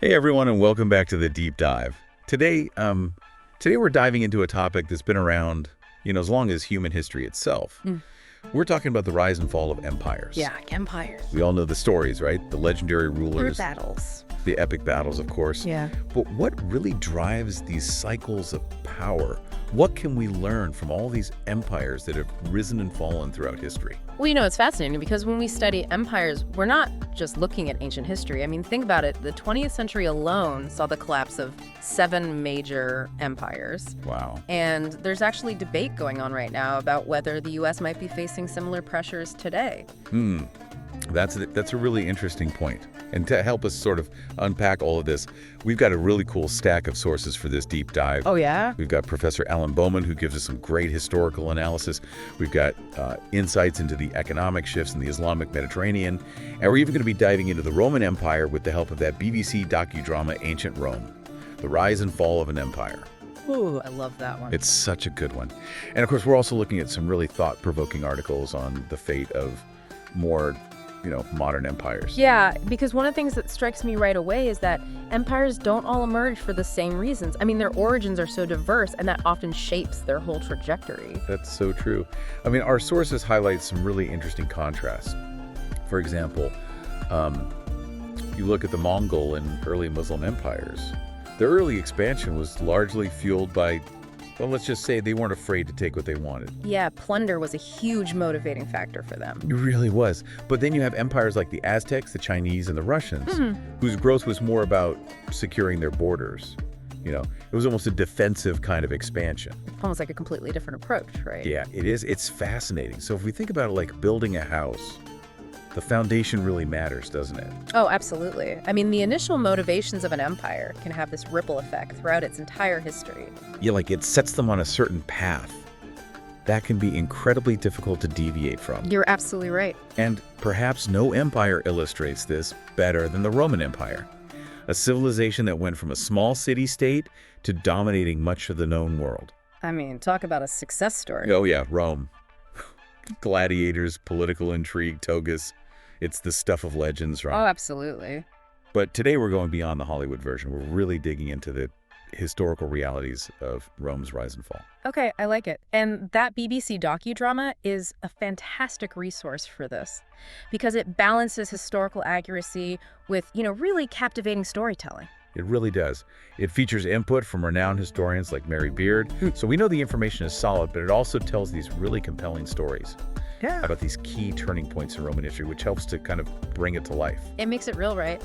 Hey everyone, and welcome back to the Deep Dive. Today we're diving into a topic that's been around, as long as human history itself. We're talking about the rise and fall of empires. Yeah, empires. We all know the stories, right? The legendary Or rulers, battles. the epic battles, of course. Yeah. But what really drives these cycles of power? What can we learn from all these empires that have risen and fallen throughout history? Well, it's fascinating because when we study empires, we're not just looking at ancient history. I mean, think about it. The 20th century alone saw the collapse of 7 major empires. Wow. And there's actually debate going on right now about whether the U.S. might be facing similar pressures today. That's a really interesting point. And to help us sort of unpack all of this, we've got a really cool stack of sources for this deep dive. Oh, yeah? We've got Professor Alan Bowman, who gives us some great historical analysis. We've got insights into the economic shifts in the Islamic Mediterranean. And we're even going to be diving into the Roman Empire with the help of that BBC docudrama, Ancient Rome, The Rise and Fall of an Empire. Ooh, I love that one. It's such a good one. And of course, we're also looking at some really thought-provoking articles on the fate of more modern empires. Yeah, because one of the things that strikes me right away is that empires don't all emerge for the same reasons. I mean, their origins are so diverse, and that often shapes their whole trajectory. That's so true. I mean, our sources highlight some really interesting contrasts. For example, you look at the Mongol and early Muslim empires. Their early expansion was largely fueled by, well, let's just say they weren't afraid to take what they wanted. Yeah, plunder was a huge motivating factor for them. It really was. But then you have empires like the Aztecs, the Chinese, and the Russians, whose growth was more about securing their borders. It was almost a defensive kind of expansion. Almost like a completely different approach, right? Yeah, it is. It's fascinating. So if we think about it like building a house, the foundation really matters, doesn't it? Oh, absolutely. I mean, the initial motivations of an empire can have this ripple effect throughout its entire history. Yeah, like it sets them on a certain path. That can be incredibly difficult to deviate from. You're absolutely right. And perhaps no empire illustrates this better than the Roman Empire, a civilization that went from a small city-state to dominating much of the known world. I mean, talk about a success story. Oh yeah, Rome. Gladiators, political intrigue, togas. It's the stuff of legends, right? Oh, absolutely. But today we're going beyond the Hollywood version. We're really digging into the historical realities of Rome's rise and fall. Okay, I like it. And that BBC docudrama is a fantastic resource for this because it balances historical accuracy with, really captivating storytelling. It really does. It features input from renowned historians like Mary Beard. So we know the information is solid, but it also tells these really compelling stories about these key turning points in Roman history, which helps to kind of bring it to life. It makes it real, right?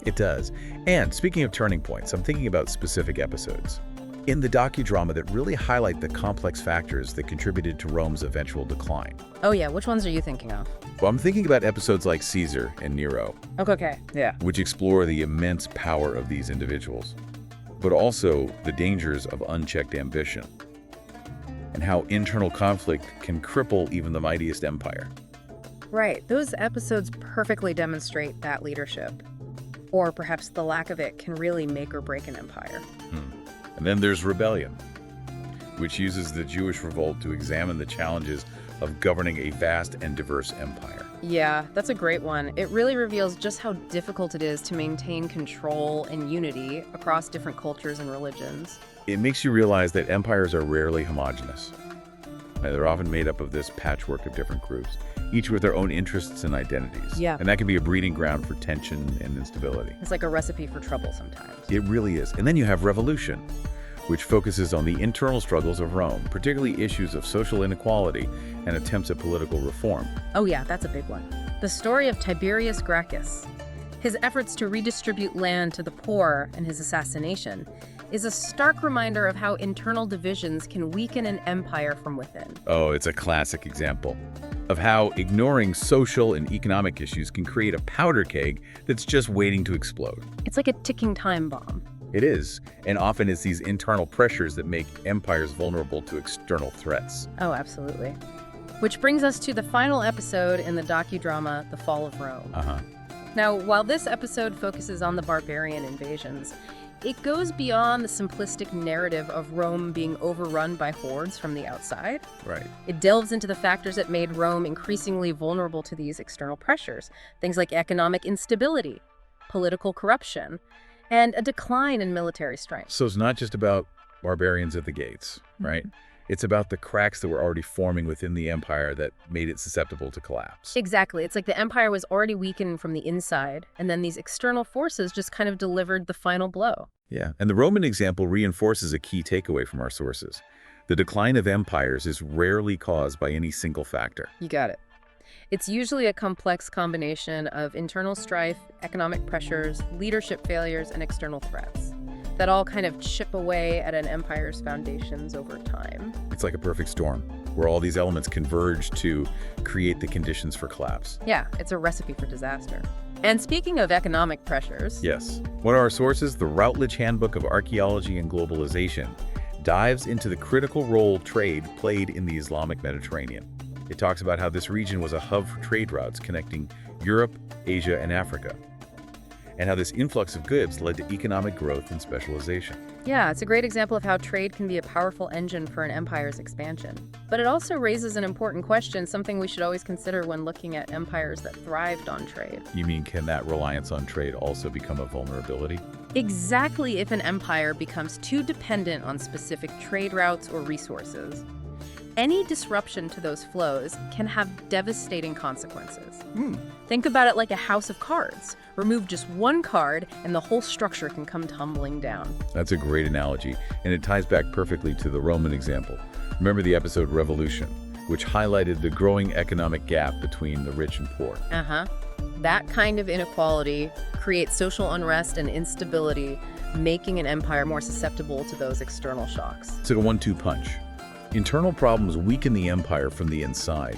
It does. And speaking of turning points, I'm thinking about specific episodes in the docudrama that really highlight the complex factors that contributed to Rome's eventual decline. Oh, yeah. Which ones are you thinking of? Well, I'm thinking about episodes like Caesar and Nero, Okay. Yeah. which explore the immense power of these individuals, but also the dangers of unchecked ambition and how internal conflict can cripple even the mightiest empire. Right. Those episodes perfectly demonstrate that leadership. Or perhaps the lack of it can really make or break an empire. And then there's Rebellion, which uses the Jewish revolt to examine the challenges of governing a vast and diverse empire. Yeah, that's a great one. It really reveals just how difficult it is to maintain control and unity across different cultures and religions. It makes you realize that empires are rarely homogeneous. They're often made up of this patchwork of different groups, each with their own interests and identities. Yeah. And that can be a breeding ground for tension and instability. It's like a recipe for trouble sometimes. It really is. And then you have Revolution, which focuses on the internal struggles of Rome, particularly issues of social inequality and attempts at political reform. Oh yeah, that's a big one. The story of Tiberius Gracchus, his efforts to redistribute land to the poor and his assassination, is a stark reminder of how internal divisions can weaken an empire from within. Oh, it's a classic example of how ignoring social and economic issues can create a powder keg that's just waiting to explode. It's like a ticking time bomb. It is, and often it's these internal pressures that make empires vulnerable to external threats. Oh, absolutely. Which brings us to the final episode in the docudrama, The Fall of Rome. Now, while this episode focuses on the barbarian invasions, it goes beyond the simplistic narrative of Rome being overrun by hordes from the outside. Right. It delves into the factors that made Rome increasingly vulnerable to these external pressures, things like economic instability, political corruption, and a decline in military strength. So it's not just about barbarians at the gates, right? It's about the cracks that were already forming within the empire that made it susceptible to collapse. Exactly. It's like the empire was already weakened from the inside, and then these external forces just kind of delivered the final blow. Yeah, and the Roman example reinforces a key takeaway from our sources. The decline of empires is rarely caused by any single factor. You got it. It's usually a complex combination of internal strife, economic pressures, leadership failures, and external threats that all kind of chip away at an empire's foundations over time. It's like a perfect storm, where all these elements converge to create the conditions for collapse. Yeah, it's a recipe for disaster. And speaking of economic pressures... Yes. What are our sources? The Routledge Handbook of Archaeology and Globalization dives into the critical role trade played in the Islamic Mediterranean. It talks about how this region was a hub for trade routes connecting Europe, Asia, and Africa, and how this influx of goods led to economic growth and specialization. Yeah, it's a great example of how trade can be a powerful engine for an empire's expansion. But it also raises an important question, something we should always consider when looking at empires that thrived on trade. You mean, can that reliance on trade also become a vulnerability? Exactly. If an empire becomes too dependent on specific trade routes or resources, any disruption to those flows can have devastating consequences. Think about it like a house of cards. Remove just one card and the whole structure can come tumbling down. That's a great analogy, and it ties back perfectly to the Roman example. Remember the episode Revolution, which highlighted the growing economic gap between the rich and poor. That kind of inequality creates social unrest and instability, making an empire more susceptible to those external shocks. It's like a 1-2 punch. Internal problems weaken the empire from the inside,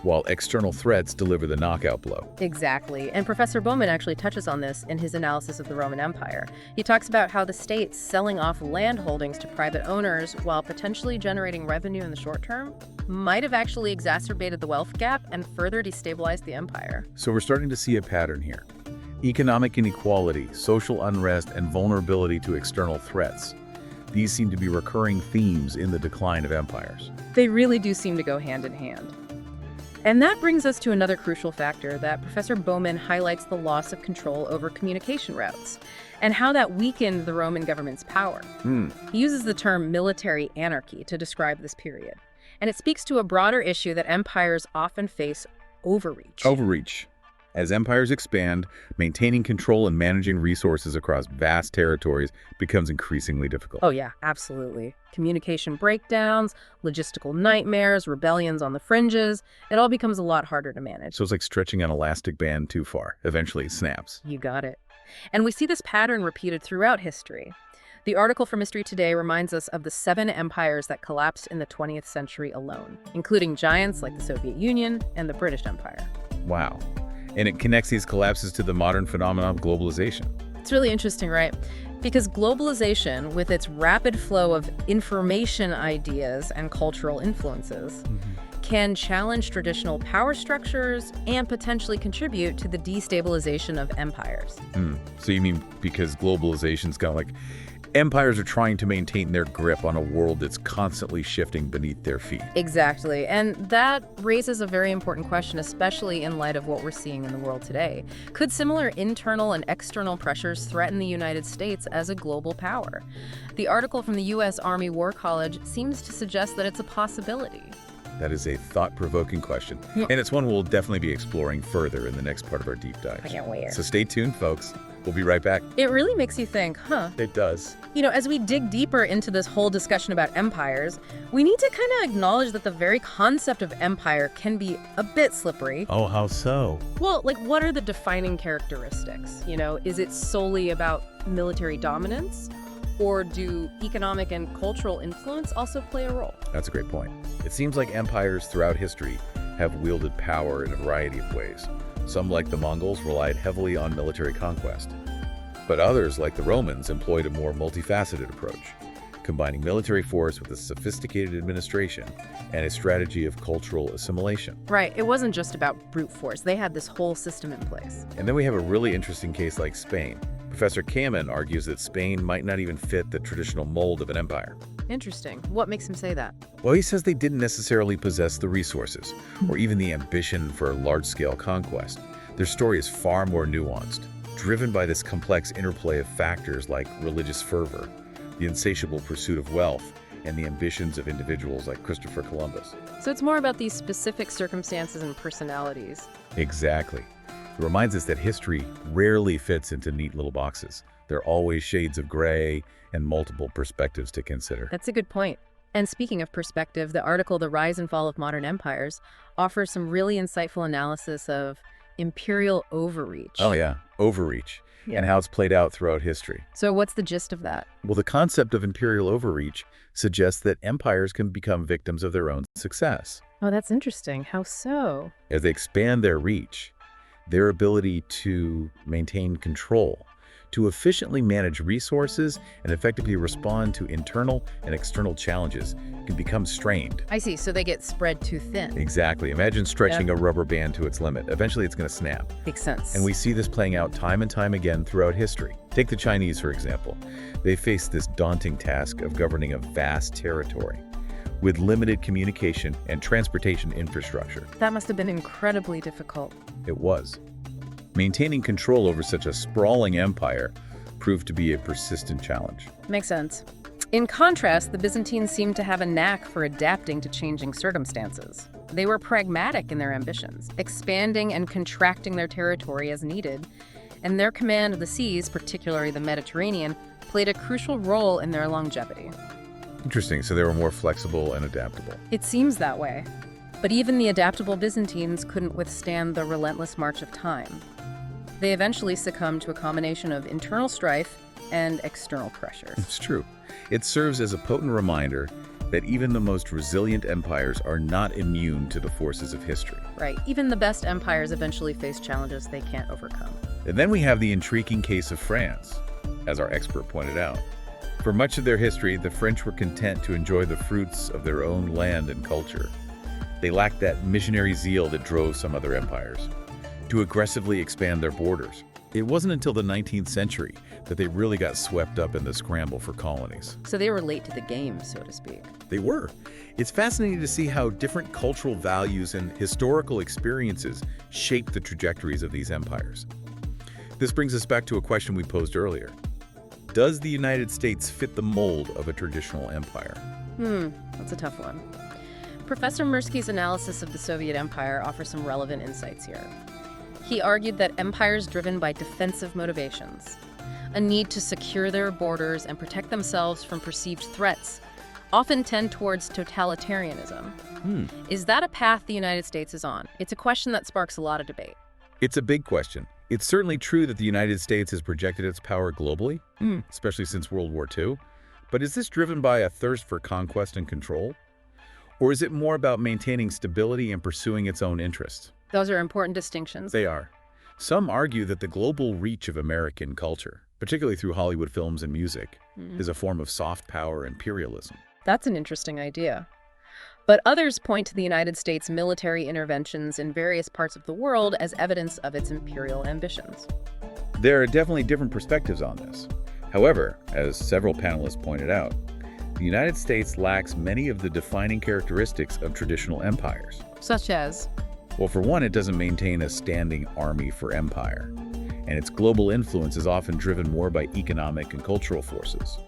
while external threats deliver the knockout blow. Exactly. And Professor Bowman actually touches on this in his analysis of the Roman Empire. He talks about how the state selling off land holdings to private owners while potentially generating revenue in the short term might have actually exacerbated the wealth gap and further destabilized the empire. So we're starting to see a pattern here. Economic inequality, social unrest, and vulnerability to external threats. These seem to be recurring themes in the decline of empires. They really do seem to go hand in hand. And that brings us to another crucial factor that Professor Bowman highlights: the loss of control over communication routes and how that weakened the Roman government's power. He uses the term military anarchy to describe this period. And it speaks to a broader issue that empires often face: overreach. Overreach. As empires expand, maintaining control and managing resources across vast territories becomes increasingly difficult. Oh yeah, absolutely. Communication breakdowns, logistical nightmares, rebellions on the fringes, it all becomes a lot harder to manage. So it's like stretching an elastic band too far. Eventually it snaps. You got it. And we see this pattern repeated throughout history. The article from History Today reminds us of the 7 empires that collapsed in the 20th century alone, including giants like the Soviet Union and the British Empire. Wow. And it connects these collapses to the modern phenomenon of globalization. It's really interesting, right? Because globalization, with its rapid flow of information, ideas, and cultural influences, can challenge traditional power structures and potentially contribute to the destabilization of empires. So you mean because globalization's kind of like empires are trying to maintain their grip on a world that's constantly shifting beneath their feet. Exactly. And that raises a very important question, especially in light of what we're seeing in the world today. Could similar internal and external pressures threaten the United States as a global power? The article from the U.S. Army War College seems to suggest that it's a possibility. That is a thought-provoking question. And it's one we'll definitely be exploring further in the next part of our deep dive. I can't wait. So stay tuned, folks. We'll be right back. It really makes you think, huh? It does. You know, as we dig deeper into this whole discussion about empires, we need to kind of acknowledge that the very concept of empire can be a bit slippery. Oh, how so? Well, like, what are the defining characteristics? You know, is it solely about military dominance? Or do economic and cultural influence also play a role? That's a great point. It seems like empires throughout history have wielded power in a variety of ways. Some, like the Mongols, relied heavily on military conquest. But others, like the Romans, employed a more multifaceted approach, combining military force with a sophisticated administration and a strategy of cultural assimilation. Right. It wasn't just about brute force. They had this whole system in place. And then we have a really interesting case like Spain. Professor Kamen argues that Spain might not even fit the traditional mold of an empire. Interesting. What makes him say that? Well, he says they didn't necessarily possess the resources or even the ambition for large-scale conquest. Their story is far more nuanced. driven by this complex interplay of factors like religious fervor, the insatiable pursuit of wealth, and the ambitions of individuals like Christopher Columbus. So it's more about these specific circumstances and personalities. Exactly. It reminds us that history rarely fits into neat little boxes. There are always shades of gray and multiple perspectives to consider. That's a good point. And speaking of perspective, the article The Rise and Fall of Modern Empires offers some really insightful analysis of imperial overreach. Oh yeah, overreach, and how it's played out throughout history. So what's the gist of that? Well, the concept of imperial overreach suggests that empires can become victims of their own success. Oh, that's interesting. How so? As they expand their reach, their ability to maintain control, to efficiently manage resources and effectively respond to internal and external challenges can become strained. I see. So they get spread too thin. Exactly. Imagine stretching a rubber band to its limit. Eventually it's going to snap. Makes sense. And we see this playing out time and time again throughout history. Take the Chinese, for example. They faced this daunting task of governing a vast territory with limited communication and transportation infrastructure. That must have been incredibly difficult. It was. Maintaining control over such a sprawling empire proved to be a persistent challenge. Makes sense. In contrast, the Byzantines seemed to have a knack for adapting to changing circumstances. They were pragmatic in their ambitions, expanding and contracting their territory as needed, and their command of the seas, particularly the Mediterranean, played a crucial role in their longevity. Interesting, so they were more flexible and adaptable. It seems that way. But even the adaptable Byzantines couldn't withstand the relentless march of time. They eventually succumbed to a combination of internal strife and external pressures. It's true. It serves as a potent reminder that even the most resilient empires are not immune to the forces of history. Right. Even the best empires eventually face challenges they can't overcome. And then we have the intriguing case of France, as our expert pointed out. For much of their history, the French were content to enjoy the fruits of their own land and culture. They lacked that missionary zeal that drove some other empires to aggressively expand their borders. It wasn't until the 19th century that they really got swept up in the scramble for colonies. So they were late to the game, so to speak. They were. It's fascinating to see how different cultural values and historical experiences shape the trajectories of these empires. This brings us back to a question we posed earlier. Does the United States fit the mold of a traditional empire? That's a tough one. Professor Mirsky's analysis of the Soviet Empire offers some relevant insights here. He argued that empires driven by defensive motivations, a need to secure their borders and protect themselves from perceived threats, often tend towards totalitarianism. Is that a path the United States is on? It's a question that sparks a lot of debate. It's a big question. It's certainly true that the United States has projected its power globally, especially since World War II. But is this driven by a thirst for conquest and control? Or is it more about maintaining stability and pursuing its own interests? Those are important distinctions. They are. Some argue that the global reach of American culture, particularly through Hollywood films and music, is a form of soft power imperialism. That's an interesting idea. But others point to the United States' military interventions in various parts of the world as evidence of its imperial ambitions. There are definitely different perspectives on this. However, as several panelists pointed out, the United States lacks many of the defining characteristics of traditional empires. Such as? Well, for one, it doesn't maintain a standing army for empire, and its global influence is often driven more by economic and cultural forces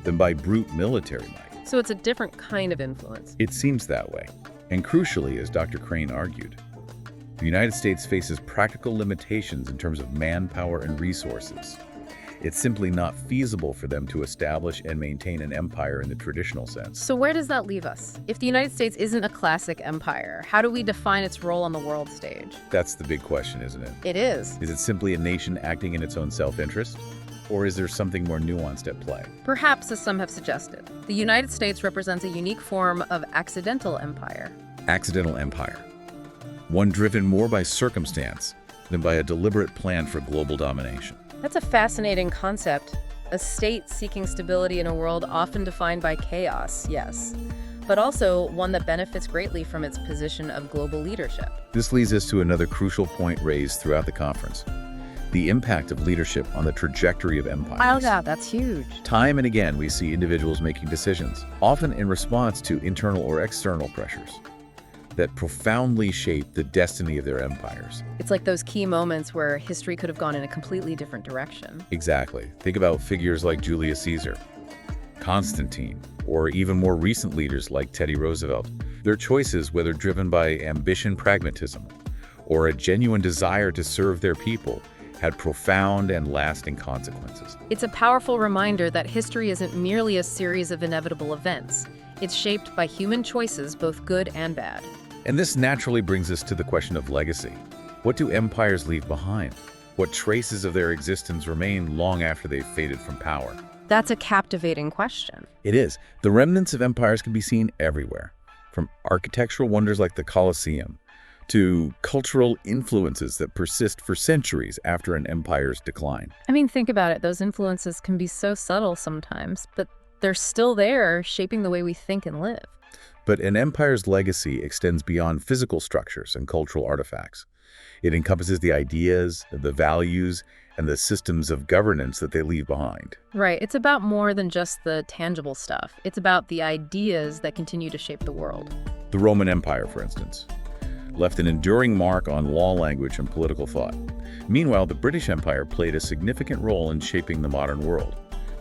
than by brute military might. So it's a different kind of influence. It seems that way. And crucially, as Dr. Crane argued, the United States faces practical limitations in terms of manpower and resources. It's simply not feasible for them to establish and maintain an empire in the traditional sense. So where does that leave us? If the United States isn't a classic empire, how do we define its role on the world stage? That's the big question, isn't it? It is. Is it simply a nation acting in its own self-interest? Or is there something more nuanced at play? Perhaps, as some have suggested, the United States represents a unique form of accidental empire. Accidental empire. One driven more by circumstance than by a deliberate plan for global domination. That's a fascinating concept. A state seeking stability in a world often defined by chaos, yes, but also one that benefits greatly from its position of global leadership. This leads us to another crucial point raised throughout the conference: the impact of leadership on the trajectory of empires. Oh, yeah, that's huge. Time and again, we see individuals making decisions, often in response to internal or external pressures. that profoundly shaped the destiny of their empires. It's like those key moments where history could have gone in a completely different direction. Exactly. Think about figures like Julius Caesar, Constantine, or even more recent leaders like Teddy Roosevelt. Their choices, whether driven by ambition, pragmatism, or a genuine desire to serve their people, had profound and lasting consequences. It's a powerful reminder that history isn't merely a series of inevitable events. It's shaped by human choices, both good and bad. And this naturally brings us to the question of legacy. What do empires leave behind? What traces of their existence remain long after they've faded from power? That's a captivating question. It is. The remnants of empires can be seen everywhere, from architectural wonders like the Colosseum to cultural influences that persist for centuries after an empire's decline. I mean, think about it. Those influences can be so subtle sometimes, but they're still there, shaping the way we think and live. But an empire's legacy extends beyond physical structures and cultural artifacts. It encompasses the ideas, the values, and the systems of governance that they leave behind. Right. It's about more than just the tangible stuff. It's about the ideas that continue to shape the world. The Roman Empire, for instance, left an enduring mark on law, language, and political thought. Meanwhile, the British Empire played a significant role in shaping the modern world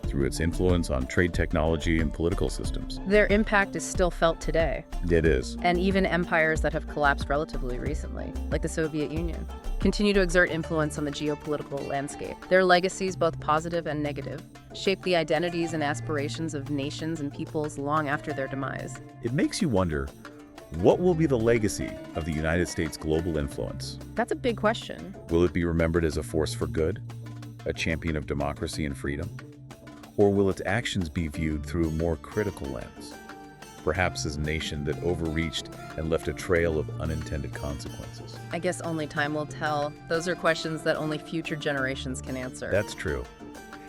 through its influence on trade technology and political systems. Their impact is still felt today. It is. And even empires that have collapsed relatively recently, like the Soviet Union, continue to exert influence on the geopolitical landscape. Their legacies, both positive and negative, shape the identities and aspirations of nations and peoples long after their demise. It makes you wonder, what will be the legacy of the United States' global influence? That's a big question. Will it be remembered as a force for good, a champion of democracy and freedom? Or will its actions be viewed through a more critical lens, perhaps as a nation that overreached and left a trail of unintended consequences? I guess only time will tell. Those are questions that only future generations can answer. That's true.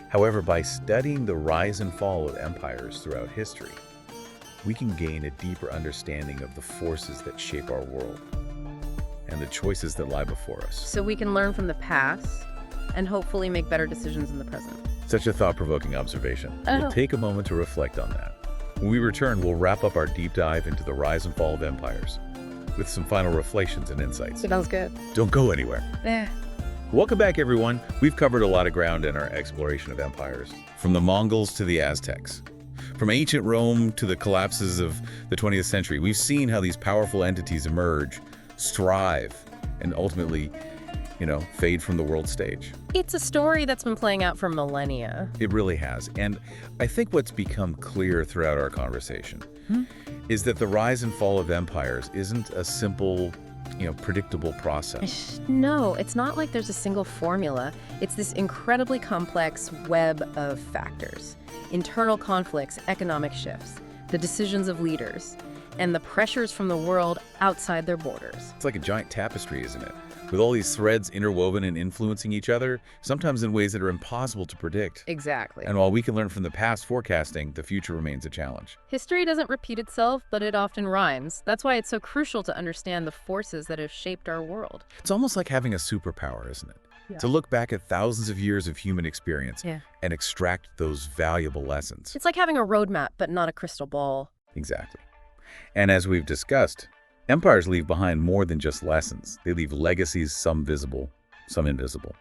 However, by studying the rise and fall of empires throughout history, we can gain a deeper understanding of the forces that shape our world and the choices that lie before us. So we can learn from the past and hopefully make better decisions in the present. Such a thought-provoking observation. We'll take a moment to reflect on that. When we return, we'll wrap up our deep dive into the rise and fall of empires with some final reflections and insights. Sounds good. Don't go anywhere. Yeah. Welcome back, everyone. We've covered a lot of ground in our exploration of empires, from the Mongols to the Aztecs. From ancient Rome to the collapses of the 20th century, we've seen how these powerful entities emerge, strive, and ultimately, fade from the world stage. It's a story that's been playing out for millennia. It really has. And I think what's become clear throughout our conversation is that the rise and fall of empires isn't a simple, predictable process. No, it's not like there's a single formula. It's this incredibly complex web of factors. Internal conflicts, economic shifts, the decisions of leaders, and the pressures from the world outside their borders. It's like a giant tapestry, isn't it? With all these threads interwoven and influencing each other, sometimes in ways that are impossible to predict. Exactly. And while we can learn from the past forecasting, the future remains a challenge. History doesn't repeat itself, but it often rhymes. That's why it's so crucial to understand the forces that have shaped our world. It's almost like having a superpower, isn't it? Yeah. To look back at thousands of years of human experience and extract those valuable lessons. It's like having a roadmap, but not a crystal ball. Exactly. And as we've discussed, empires leave behind more than just lessons. They leave legacies, some visible, some invisible,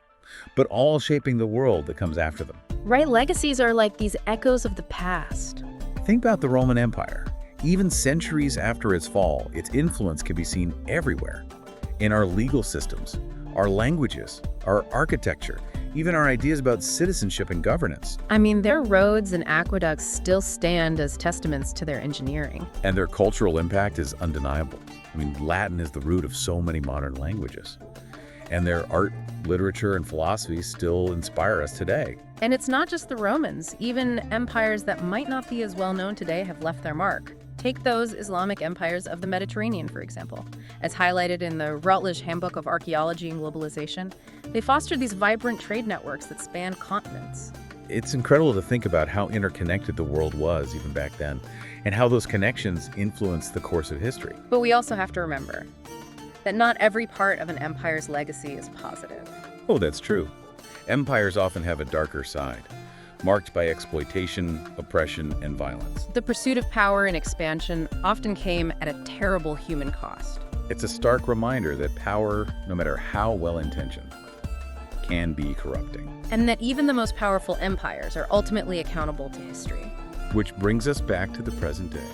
but all shaping the world that comes after them. Right, legacies are like these echoes of the past. Think about the Roman Empire. Even centuries after its fall, its influence can be seen everywhere. In our legal systems, our languages, our architecture, even our ideas about citizenship and governance. I mean, their roads and aqueducts still stand as testaments to their engineering. And their cultural impact is undeniable. I mean, Latin is the root of so many modern languages. And their art, literature, and philosophy still inspire us today. And it's not just the Romans. Even empires that might not be as well known today have left their mark. Take those Islamic empires of the Mediterranean, for example. As highlighted in the Routledge Handbook of Archaeology and Globalization, they fostered these vibrant trade networks that span continents. It's incredible to think about how interconnected the world was even back then, and how those connections influenced the course of history. But we also have to remember that not every part of an empire's legacy is positive. Oh, that's true. Empires often have a darker side. marked by exploitation, oppression, and violence. The pursuit of power and expansion often came at a terrible human cost. It's a stark reminder that power, no matter how well-intentioned, can be corrupting. And that even the most powerful empires are ultimately accountable to history. Which brings us back to the present day.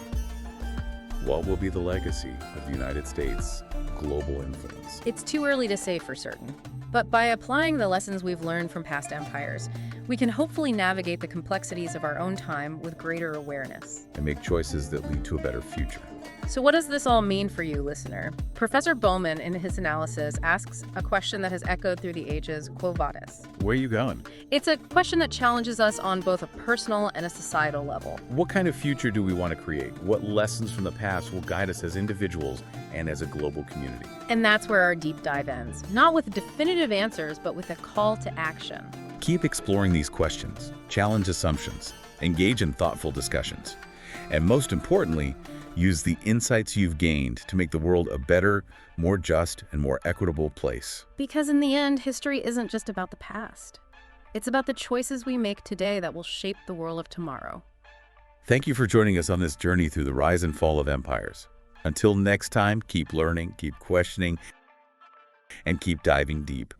What will be the legacy of the United States' global influence? It's too early to say for certain. But by applying the lessons we've learned from past empires, we can hopefully navigate the complexities of our own time with greater awareness. And make choices that lead to a better future. So what does this all mean for you, listener? Professor Bowman, in his analysis, asks a question that has echoed through the ages, Quo Vadis? Where are you going? It's a question that challenges us on both a personal and a societal level. What kind of future do we want to create? What lessons from the past will guide us as individuals and as a global community? And that's where our deep dive ends. Not with definitive answers, but with a call to action. Keep exploring these questions, challenge assumptions, engage in thoughtful discussions, and most importantly, use the insights you've gained to make the world a better, more just, and more equitable place. Because in the end, history isn't just about the past. It's about the choices we make today that will shape the world of tomorrow. Thank you for joining us on this journey through the rise and fall of empires. Until next time, keep learning, keep questioning, and keep diving deep.